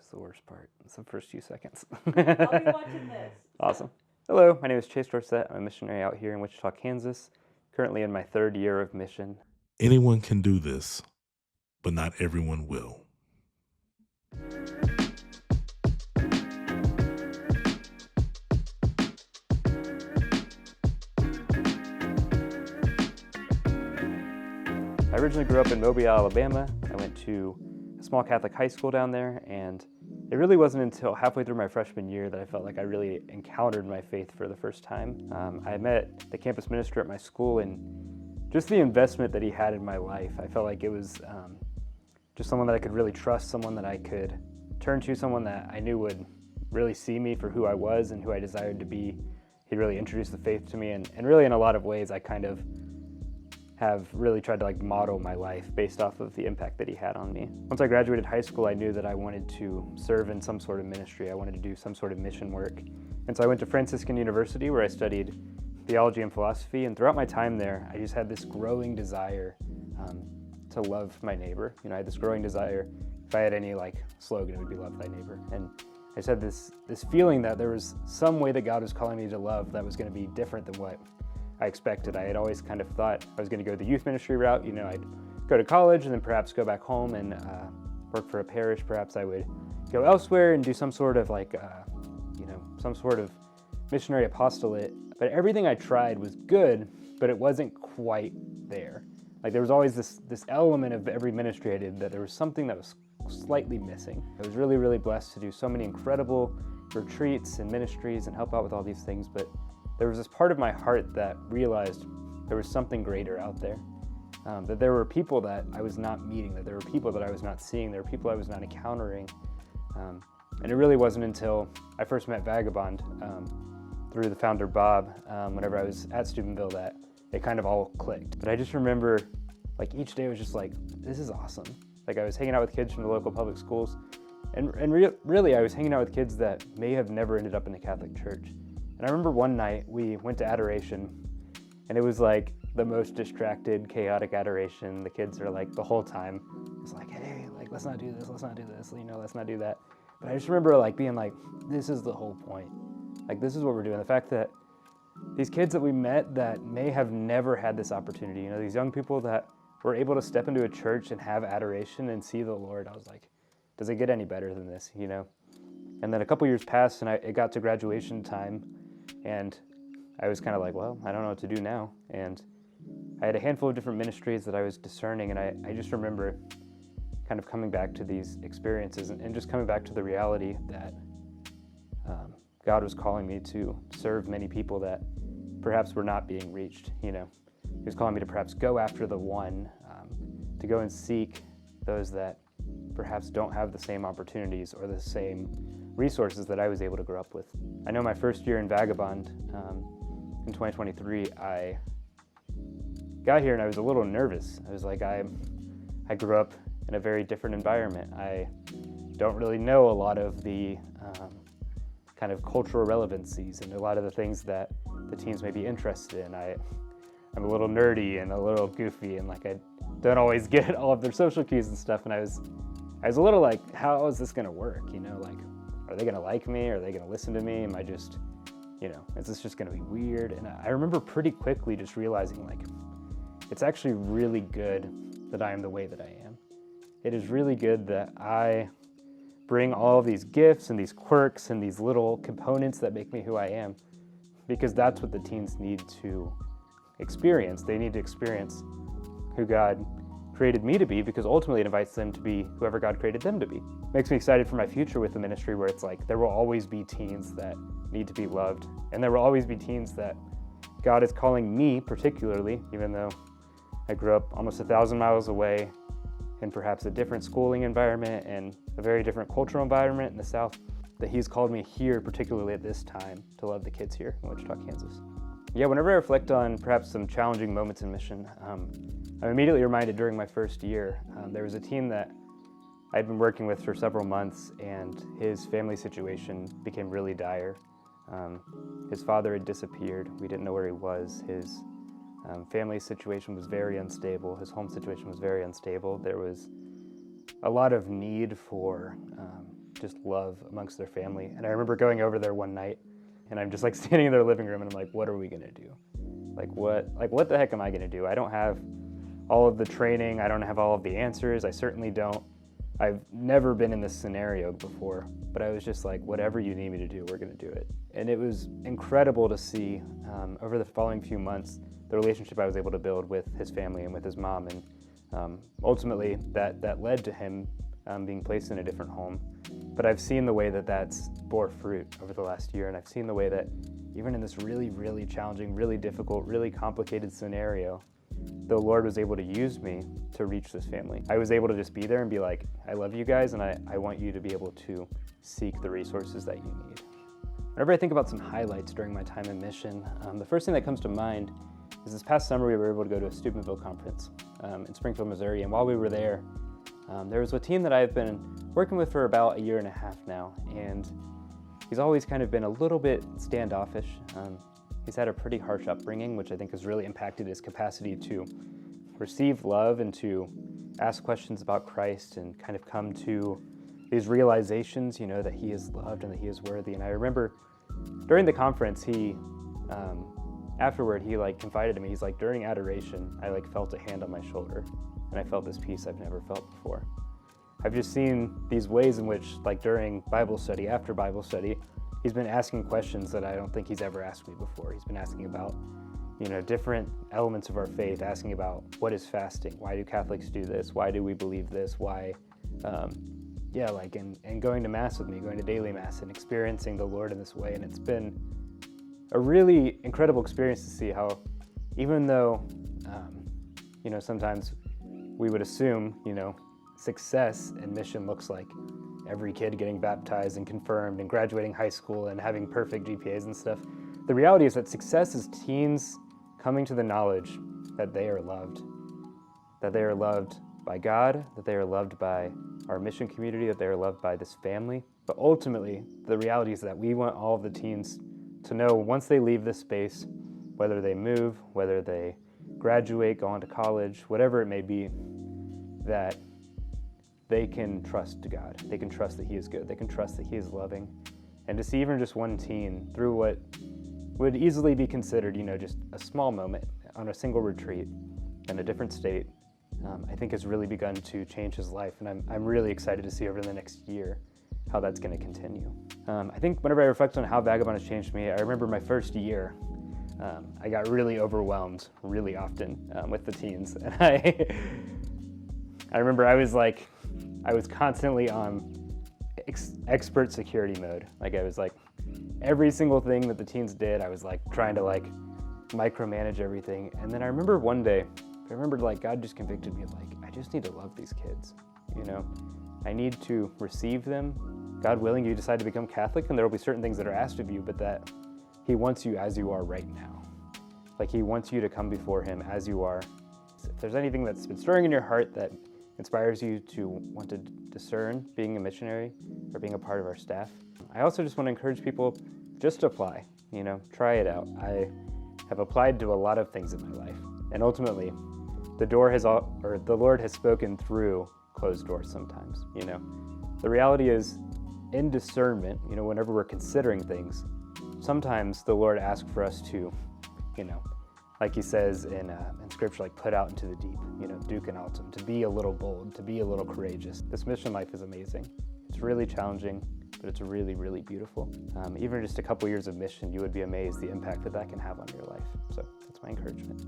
That's the worst part. It's the first few seconds. I'll be watching this. Awesome. Hello, my name is Chase Dorsett. I'm a missionary out here in Wichita, Kansas, currently in my 3rd year of mission. Anyone can do this, but not everyone will. I originally grew up in Mobile, Alabama. I went to a small Catholic high school down there, and it really wasn't until halfway through my freshman year that I felt like I really encountered my faith for the first time. I met the campus minister at my school, and just the investment that he had in my life, I felt like it was just someone that I could really trust, someone that I could turn to, someone that I knew would really see me for who I was and who I desired to be. He really introduced the faith to me, and really in a lot of ways I kind of have really tried to model my life based off of the impact that he had on me. Once I graduated high school, I knew that I wanted to serve in some sort of ministry. I wanted to do some sort of mission work. And so I went to Franciscan University where I studied theology and philosophy. And throughout my time there, I just had this growing desire to love my neighbor. I had this growing desire. If I had any slogan, it would be love thy neighbor. And I just had this feeling that there was some way that God was calling me to love that was going to be different than what I expected. I had always kind of thought I was going to go the youth ministry route. I'd go to college and then perhaps go back home and work for a parish. Perhaps I would go elsewhere and do some sort of some sort of missionary apostolate. But everything I tried was good, but it wasn't quite there. There was always this element of every ministry I did that there was something that was slightly missing. I was really, really blessed to do so many incredible retreats and ministries and help out with all these things, but there was this part of my heart that realized there was something greater out there, that there were people that I was not meeting, that there were people that I was not seeing, there were people I was not encountering. And it really wasn't until I first met Vagabond through the founder, Bob, whenever I was at Steubenville, that it kind of all clicked. But I just remember each day was just this is awesome. I was hanging out with kids from the local public schools, and really I was hanging out with kids that may have never ended up in the Catholic Church. And I remember one night we went to adoration, and it was the most distracted, chaotic adoration. The kids are the whole time, it's hey, let's not do this, let's not do this, let's not do that. But I just remember being this is the whole point. This is what we're doing. The fact that these kids that we met that may have never had this opportunity, these young people that were able to step into a church and have adoration and see the Lord, I was does it get any better than this, And then a couple years passed, and it got to graduation time, and I was kind of well, I don't know what to do now. And I had a handful of different ministries that I was discerning, and I just remember kind of coming back to these experiences and just coming back to the reality that God was calling me to serve many people that perhaps were not being reached. He was calling me to perhaps go after the one, to go and seek those that perhaps don't have the same opportunities or the same resources that I was able to grow up with. I know my first year in Vagabond, in 2023, I got here and I was a little nervous. I was I grew up in a very different environment. I don't really know a lot of the kind of cultural relevancies and a lot of the things that the teens may be interested in. I'm a little nerdy and a little goofy, and I don't always get all of their social cues and stuff. And I was a little how is this gonna work? Are they gonna like me? Are they gonna listen to me? Am I just, is this just gonna be weird? And I remember pretty quickly just realizing it's actually really good that I am the way that I am. It is really good that I bring all of these gifts and these quirks and these little components that make me who I am, because that's what the teens need to experience. They need to experience who God created me to be, because ultimately it invites them to be whoever God created them to be. Makes me excited for my future with the ministry, where it's there will always be teens that need to be loved, and there will always be teens that God is calling me particularly, even though I grew up almost 1,000 miles away in perhaps a different schooling environment and a very different cultural environment in the South, that He's called me here, particularly at this time, to love the kids here in Wichita, Kansas. Yeah, whenever I reflect on perhaps some challenging moments in mission, I'm immediately reminded during my first year, there was a teen that I'd been working with for several months, and his family situation became really dire. His father had disappeared. We didn't know where he was. His family situation was very unstable. His home situation was very unstable. There was a lot of need for just love amongst their family. And I remember going over there one night, and I'm just like standing in their living room, and I'm like, what are we gonna do? Like what the heck am I gonna do? I don't have all of the training, I don't have all of the answers, I certainly don't. I've never been in this scenario before, but I was just like, whatever you need me to do, we're gonna do it. And it was incredible to see over the following few months, the relationship I was able to build with his family and with his mom. And ultimately, that led to him being placed in a different home. But I've seen the way that that's bore fruit over the last year, and I've seen the way that even in this really, really challenging, really difficult, really complicated scenario, the Lord was able to use me to reach this family. I was able to just be there and be like, I love you guys, and I want you to be able to seek the resources that you need. Whenever I think about some highlights during my time in mission, the first thing that comes to mind is this past summer we were able to go to a Steubenville conference in Springfield, Missouri, and while we were there was a team that I've been working with for about a year and a half now, and he's always kind of been a little bit standoffish. He's had a pretty harsh upbringing, which I think has really impacted his capacity to receive love and to ask questions about Christ and kind of come to these realizations, that he is loved and that he is worthy. And I remember during the conference, afterward, he confided to me, he's like, during adoration, I felt a hand on my shoulder, and I felt this peace I've never felt before. I've just seen these ways in which, during Bible study, after Bible study, he's been asking questions that I don't think he's ever asked me before. He's been asking about, different elements of our faith, asking about what is fasting, why do Catholics do this, why do we believe this, why, and going to Mass with me, going to daily Mass and experiencing the Lord in this way. And it's been a really incredible experience to see how, even though, sometimes we would assume, success in mission looks like every kid getting baptized and confirmed and graduating high school and having perfect GPAs and stuff. The reality is that success is teens coming to the knowledge that they are loved by God, that they are loved by our mission community, that they are loved by this family. But ultimately, the reality is that we want all of the teens to know once they leave this space, whether they move, whether they graduate, go on to college, whatever it may be, that they can trust God. They can trust that he is good. They can trust that he is loving. And to see even just one teen through what would easily be considered, just a small moment on a single retreat in a different state, I think has really begun to change his life. And I'm really excited to see over the next year how that's going to continue. I think whenever I reflect on how Vagabond has changed me, I remember my first year, I got really overwhelmed really often with the teens. And I remember I was constantly on expert security mode. I was every single thing that the teens did, I was trying to micromanage everything. And then I remember one day, God just convicted me of I just need to love these kids. I need to receive them. God willing, you decide to become Catholic, and there will be certain things that are asked of you, but that he wants you as you are right now. He wants you to come before him as you are. If there's anything that's been stirring in your heart that inspires you to want to discern being a missionary or being a part of our staff, I also just want to encourage people just to apply, try it out. I have applied to a lot of things in my life, and ultimately the Lord has spoken through closed doors sometimes. The reality is, in discernment, whenever we're considering things, sometimes the Lord asks for us to, like he says in scripture, put out into the deep, duc and altum, to be a little bold, to be a little courageous. This mission life is amazing. It's really challenging, but it's really, really beautiful. Even just a couple years of mission, you would be amazed the impact that can have on your life. So that's my encouragement.